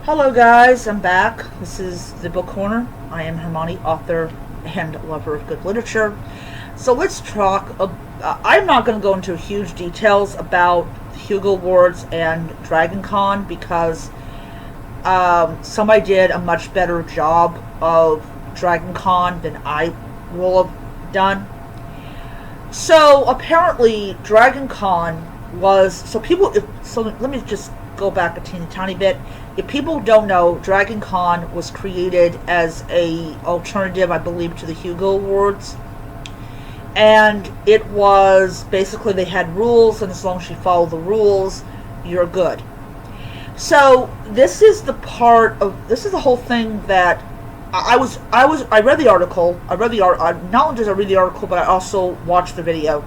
Hello guys, I'm back. This is the Book Corner. I am Hermione, author and lover of good literature. So let's talk. I'm not going to go into huge details about the Hugo Awards and Dragoncon because somebody did a much better job of Dragoncon than I will have done. So apparently Dragoncon was, so let me just go back a teeny tiny bit. If people don't know, Dragoncon was created as a alternative, I believe, to the Hugo Awards. And it was basically, they had rules, and as long as you follow the rules, you're good. So this is the whole thing that I read the article. Not only did I read the article, but I also watched the video.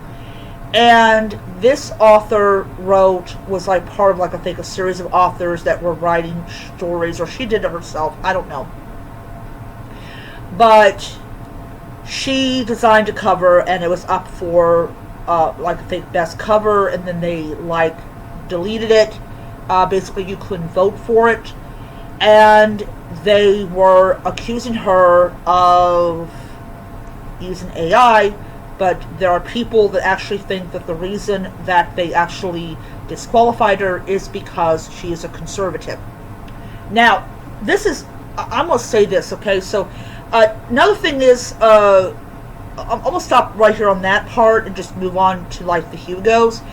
And this author was like part of, like, I think, a series of authors that were writing stories, or she did it herself, I don't know. But she designed a cover, and it was up for, like, I think, best cover, and then they, like, deleted it. Basically, you couldn't vote for it. And they were accusing her of using AI. But there are people that actually think that the reason that they actually disqualified her is because she is a conservative. Now, I'm going to say this, okay? So, another thing is, I'm going to stop right here on that part and just move on to, like, the Hugos.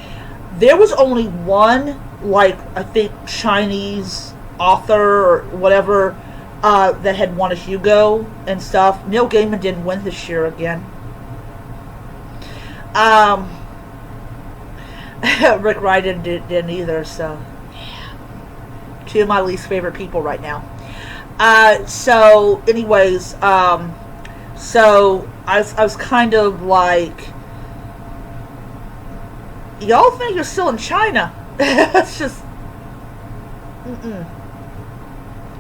There was only one, like, I think, Chinese author or whatever that had won a Hugo and stuff. Neil Gaiman didn't win this year again. Rick Riordan didn't either, so yeah. Two of my least favorite people right now. So anyways, so I was kind of like, y'all think you're still in China. It's just,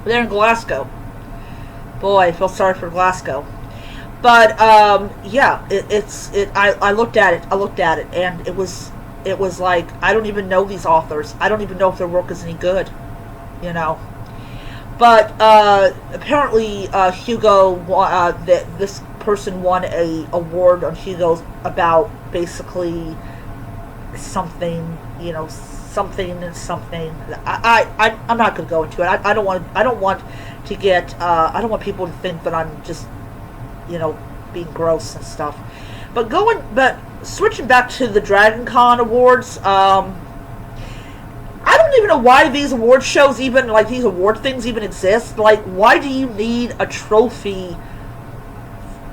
they're in Glasgow. Boy, I feel sorry for Glasgow. But yeah, I looked at it, and it was like, I don't even know these authors. I don't even know if their work is any good, you know. But apparently, Hugo, this person won a award on Hugo's about basically something, you know, something and something. I'm not going to go into it. I don't want to get. I don't want people to think that I'm just, you know, being gross and stuff. But switching back to the Dragoncon Awards, I don't even know why these award shows even, like, these award things even exist. Like, why do you need a trophy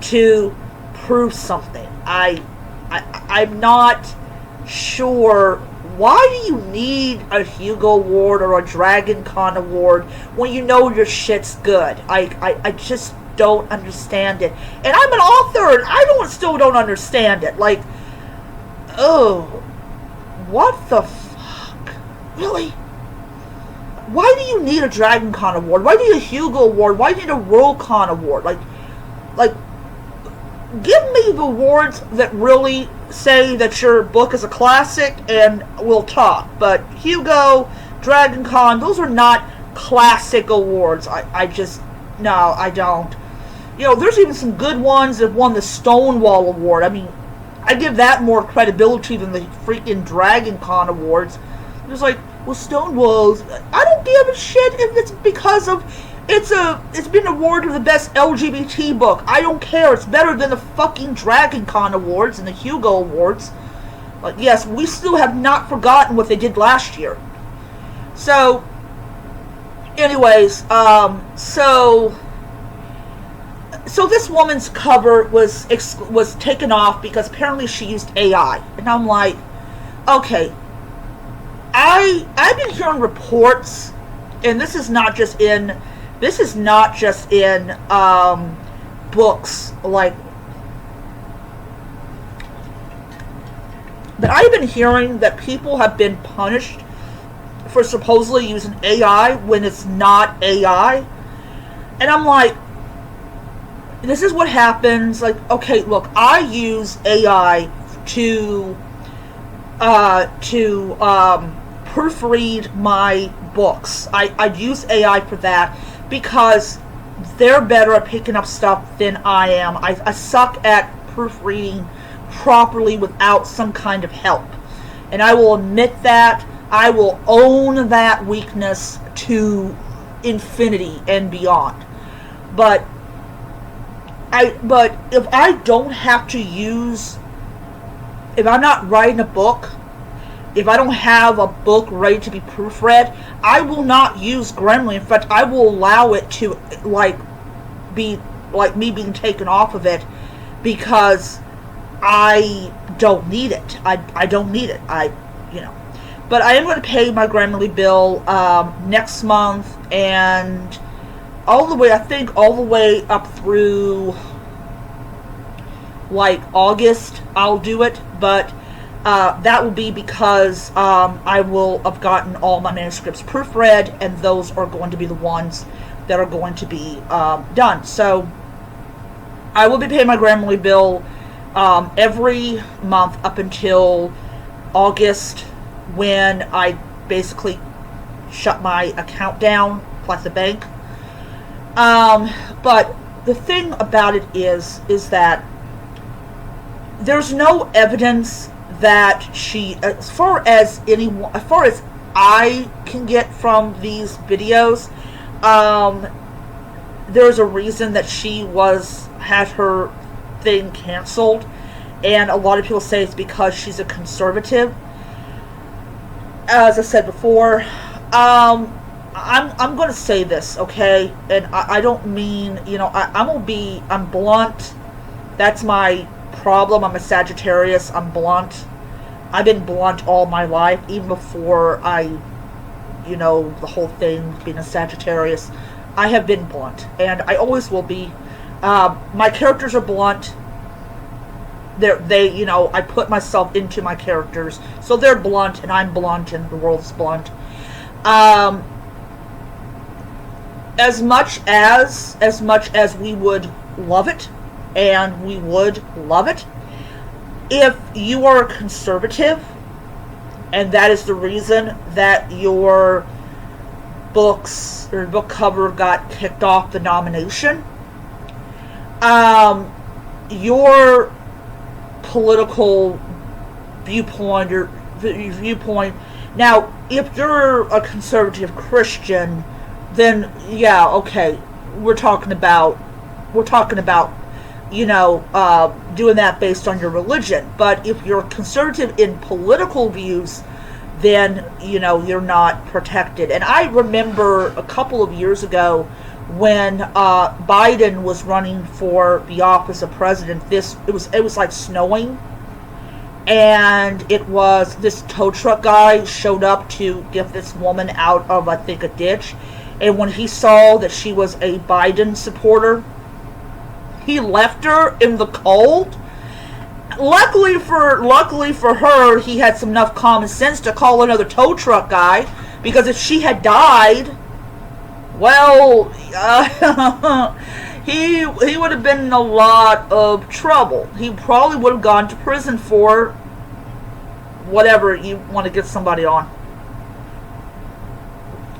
to prove something? I'm not sure. Why do you need a Hugo Award or a Dragoncon Award when you know your shit's good? I just don't understand it. And I'm an author, and I still don't understand it. Like, oh, what the fuck? Really? Why do you need a Dragoncon Award? Why do you need a Hugo Award? Why do you need a Worldcon Award? Like, give me the awards that really say that your book is a classic, and we'll talk. But Hugo, Dragoncon, those are not classic awards. No, I don't. You know, there's even some good ones that won the Stonewall Award. I mean, I give that more credibility than the freaking Dragoncon Awards. It's like, well, Stonewall's, I don't give a shit if it's because of, it's been awarded the best LGBT book. I don't care. It's better than the fucking Dragoncon Awards and the Hugo Awards. Like, yes, we still have not forgotten what they did last year. So, anyways, So this woman's cover was taken off because apparently she used AI, and I'm like, okay, I've been hearing reports, and this is not just in books, like, but I've been hearing that people have been punished for supposedly using AI when it's not AI, and I'm like, this is what happens. Like, okay, look, I use AI to proofread my books. I'd use AI for that because they're better at picking up stuff than I am. I suck at proofreading properly without some kind of help. And I will admit that. I will own that weakness to infinity and beyond. But if I don't have to use, if I'm not writing a book, if I don't have a book ready to be proofread, I will not use Grammarly. In fact, I will allow it to be like me being taken off of it because I don't need it. I don't need it. But I am going to pay my Grammarly bill next month, and all the way up through like August I'll do it, but that will be because I will have gotten all my manuscripts proofread, and those are going to be the ones that are going to be done. So I will be paying my Grammarly bill every month up until August, when I basically shut my account down, like the bank. But the thing about it is that there's no evidence that she, as far as I can get from these videos, there's a reason that she had her thing canceled, and a lot of people say it's because she's a conservative. As I said before, I'm going to say this, okay? And I don't mean, I'm blunt. That's my problem. I'm a Sagittarius. I'm blunt. I've been blunt all my life, even before the whole thing being a Sagittarius. I have been blunt, and I always will be. My characters are blunt. I put myself into my characters, so they're blunt, and I'm blunt, and the world's blunt. As much as we would love it, and we would love it, if you are a conservative, and that is the reason that your books or book cover got kicked off the nomination, your political viewpoint now, if you're a conservative Christian, then yeah, okay, we're talking about doing that based on your religion. But if you're conservative in political views, then you're not protected. And I remember a couple of years ago when Biden was running for the office of president. It was like snowing, and it was this tow truck guy showed up to get this woman out of, I think, a ditch. And when he saw that she was a Biden supporter, he left her in the cold. Luckily for her, he had enough common sense to call another tow truck guy, because if she had died, well, he would have been in a lot of trouble. He probably would have gone to prison for whatever you want to get somebody on.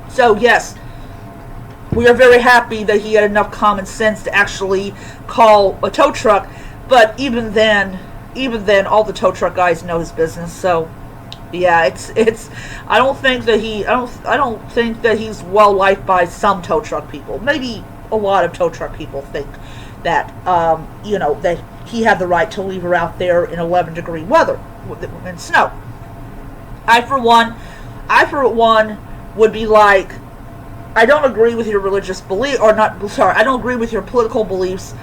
So yes, we are very happy that he had enough common sense to actually call a tow truck. But even then, all the tow truck guys know his business. So yeah, it's. I don't think that he's well liked by some tow truck people. Maybe a lot of tow truck people think that that he had the right to leave her out there in 11-degree weather and snow. I for one would be like, I don't agree with your religious belief, or not. Sorry, I don't agree with your political beliefs.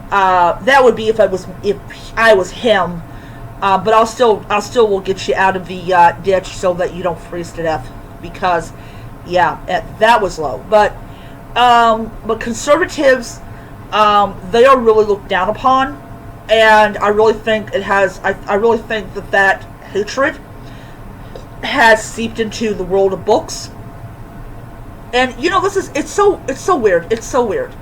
That would be if I was him. But I'll still will get you out of the ditch so that you don't freeze to death, because yeah, that was low. But conservatives, they are really looked down upon, and I really think I really think that hatred has seeped into the world of books. And it's so weird. It's so weird.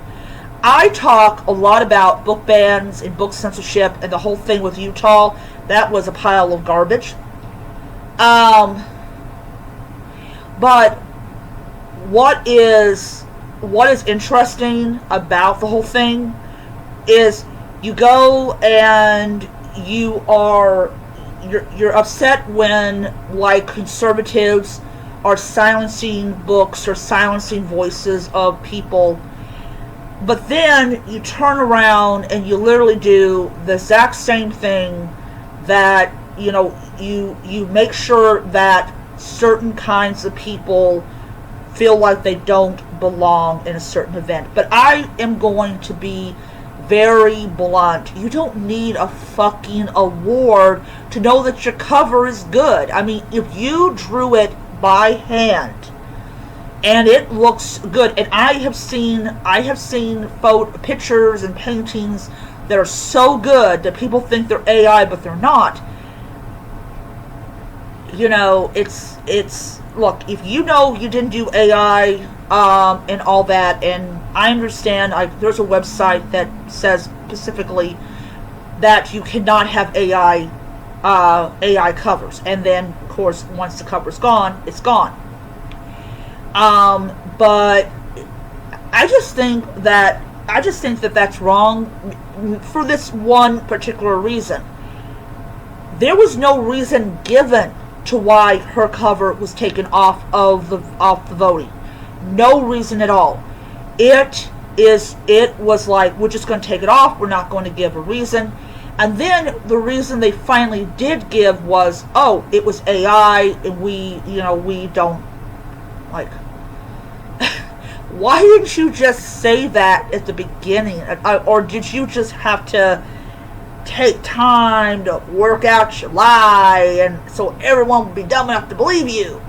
I talk a lot about book bans and book censorship and the whole thing with Utah. That was a pile of garbage. But what is interesting about the whole thing is you go and you're upset when, like, conservatives are silencing books or silencing voices of people, but then you turn around and you literally do the exact same thing, that you make sure that certain kinds of people feel like they don't belong in a certain event. But I am going to be very blunt. You don't need a fucking award to know that your cover is good. I mean, if you drew it by hand and it looks good, and I have seen pictures and paintings that are so good that people think they're AI, but they're not. It's look, if you didn't do AI and all that, and I understand, there's a website that says specifically that you cannot have AI covers, and then of course once the cover's gone, it's gone. But I just think that that's wrong for this one particular reason. There was no reason given to why her cover was taken off the voting. No reason at all. It was like, we're just going to take it off. We're not going to give a reason. And then the reason they finally did give was, oh, it was AI, and we don't like. Why didn't you just say that at the beginning, or did you just have to take time to work out your lie, and so everyone would be dumb enough to believe you?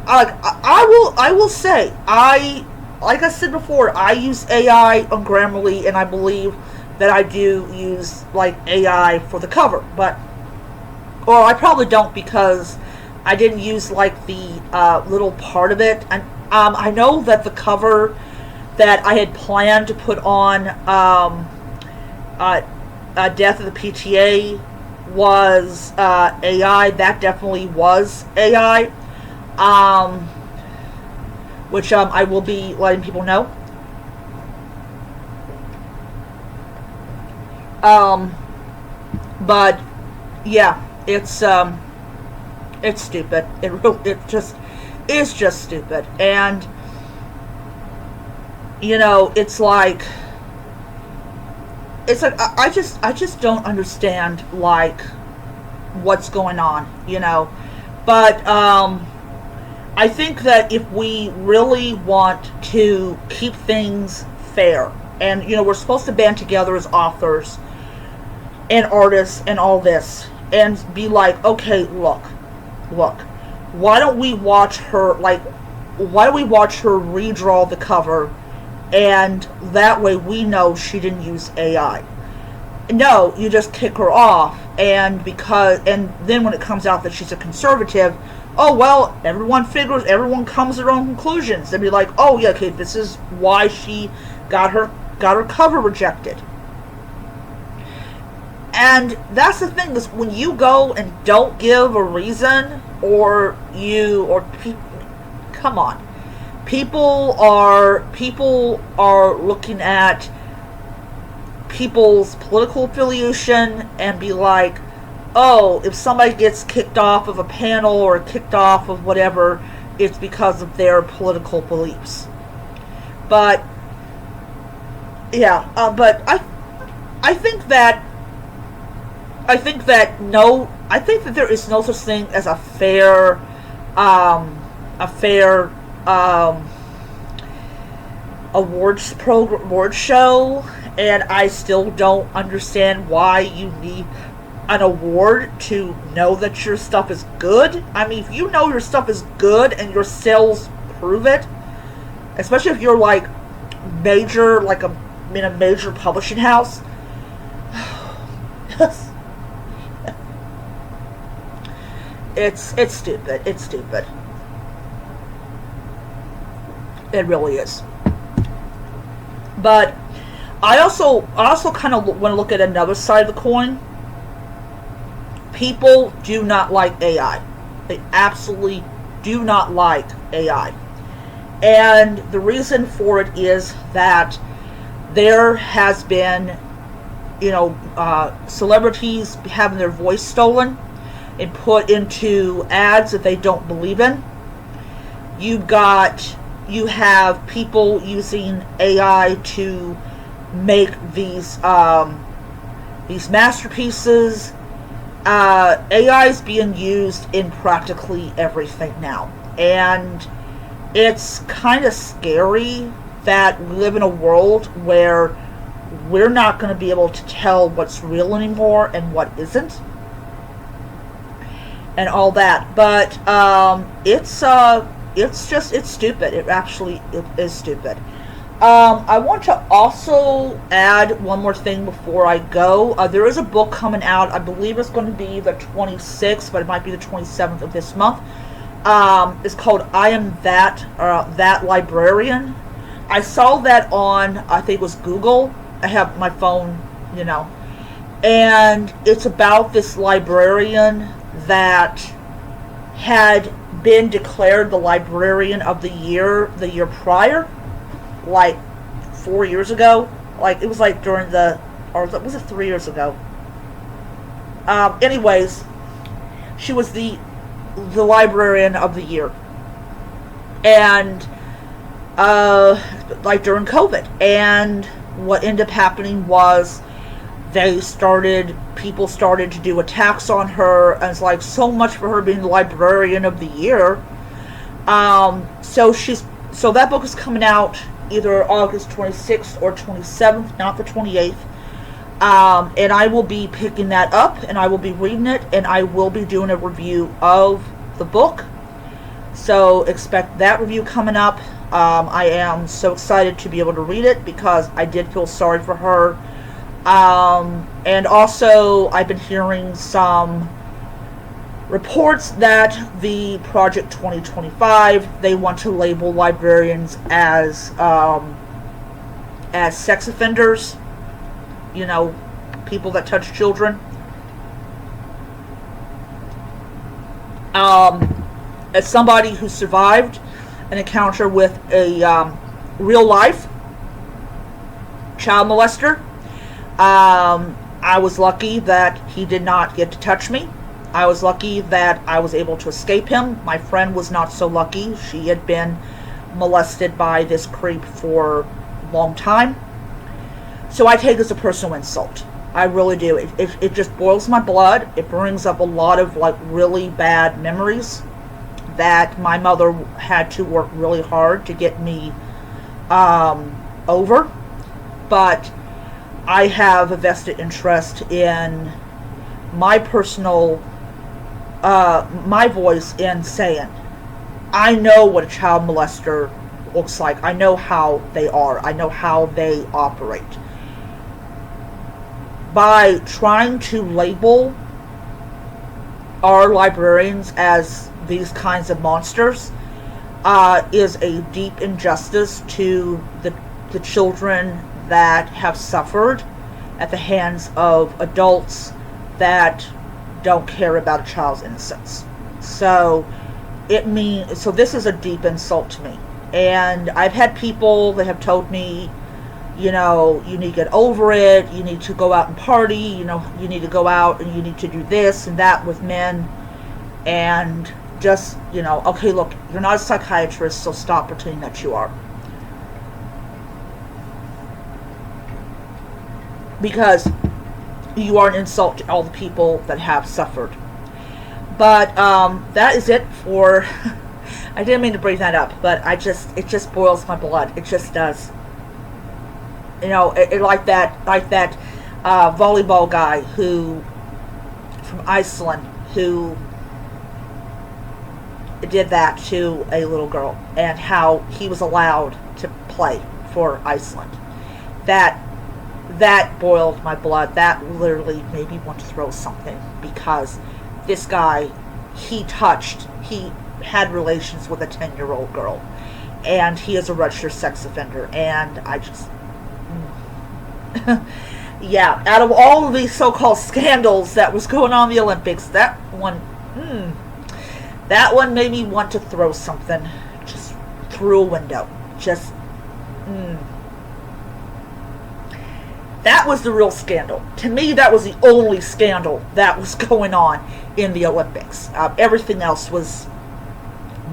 I will say, like I said before, I use AI on Grammarly, and I believe that I do use like AI for the cover, or I probably don't, because I didn't use like the little part of it. And I know that the cover that I had planned to put on Death of the PTA was AI. That definitely was AI, which I will be letting people know. But yeah, it's stupid. It's just stupid, and it's like I just don't understand like what's going on, But I think that if we really want to keep things fair, and we're supposed to band together as authors and artists and all this, and be like, okay, look, why don't we watch her redraw the cover, and that way we know she didn't use AI. No, you just kick her off, and then when it comes out that she's a conservative, oh well, everyone comes to their own conclusions. They'd be like, oh yeah, okay, this is why she got her cover rejected. And that's the thing, is when you go and don't give a reason, come on. People are looking at people's political affiliation and be like, oh, if somebody gets kicked off of a panel or kicked off of whatever, it's because of their political beliefs. But yeah, but I think that there is no such thing as a fair award show, and I still don't understand why you need an award to know that your stuff is good. I mean, if you know your stuff is good and your sales prove it, especially if you're like major, like in a major publishing house. It's stupid. It's stupid. It really is. But I also kind of want to look at another side of the coin. People do not like AI. They absolutely do not like AI. And the reason for it is that there has been, celebrities having their voice stolen and put into ads that they don't believe in. You have people using AI to make these masterpieces. AI is being used in practically everything now, and it's kind of scary that we live in a world where we're not going to be able to tell what's real anymore and what isn't, and all that. But it's stupid. It is stupid. I want to also add one more thing before I go. There is a book coming out. I believe it's going to be the 26th, but it might be the 27th of this month. It's called I Am That Librarian. I saw that on, I think it was Google. I have my phone, and it's about this librarian that had been declared the librarian of the year prior, like 4 years ago. Like, it was like during or was it 3 years ago? Anyways, she was the librarian of the year, and like during COVID. And what ended up happening was people started to do attacks on her, and it's like, so much for her being the librarian of the year. So that book is coming out either August 26th or 27th, not the 28th. And I will be picking that up, and I will be reading it, and I will be doing a review of the book. So expect that review coming up. I am so excited to be able to read it because I did feel sorry for her. And also, I've been hearing some reports that the Project 2025, they want to label librarians as sex offenders, people that touch children. As somebody who survived an encounter with a real life child molester, I was lucky that he did not get to touch me. I was lucky that I was able to escape him. My friend was not so lucky. She had been molested by this creep for a long time. So I take it as a personal insult. I really do. It just boils my blood. It brings up a lot of really bad memories that my mother had to work really hard to get me over. But I have a vested interest in my personal, my voice in saying, I know what a child molester looks like. I know how they are. I know how they operate. By trying to label our librarians as these kinds of monsters is a deep injustice to the children that have suffered at the hands of adults that don't care about a child's innocence. So this is a deep insult to me. And I've had people that have told me, you need to get over it, you need to go out and party, you need to go out and you need to do this and that with men. And just, okay, look, you're not a psychiatrist, so stop pretending that you are. Because you are an insult to all the people that have suffered. But that is it for I didn't mean to bring that up, but it just boils my blood. It just does. It like that volleyball guy from Iceland who did that to a little girl, and how he was allowed to play for Iceland. That boiled my blood. That literally made me want to throw something, because this guy, he had relations with a 10-year-old girl, and he is a registered sex offender. And I just yeah, out of all of these so-called scandals that was going on in the Olympics, that one made me want to throw something. Just through a window. Just, that was the real scandal. To me, that was the only scandal that was going on in the Olympics. Everything else was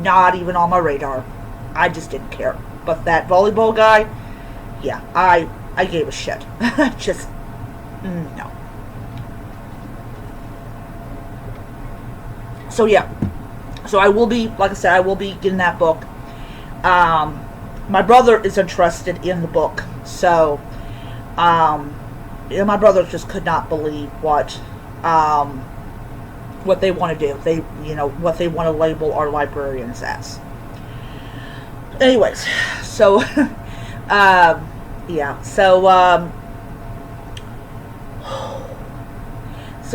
not even on my radar. I just didn't care. But that volleyball guy, yeah, I gave a shit. Just, no. So yeah, so I will be, like I said, I will be getting that book. My brother is interested in the book, so my brother just could not believe what they want to do. They, what they want to label our librarians as. Anyways, so yeah, so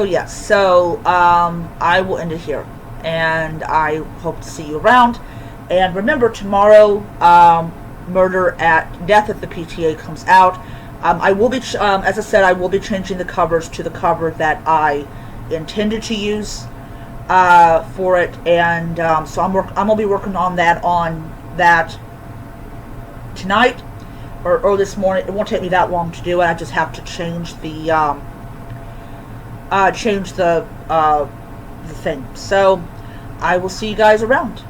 yeah, so I will end it here, and I hope to see you around. And remember, tomorrow, Death at the PTA comes out. I will be, as I said, I will be changing the covers to the cover that I intended to use for it, and so I'm gonna be working on that tonight or this morning. It won't take me that long to do it. I just have to change the thing. So I will see you guys around.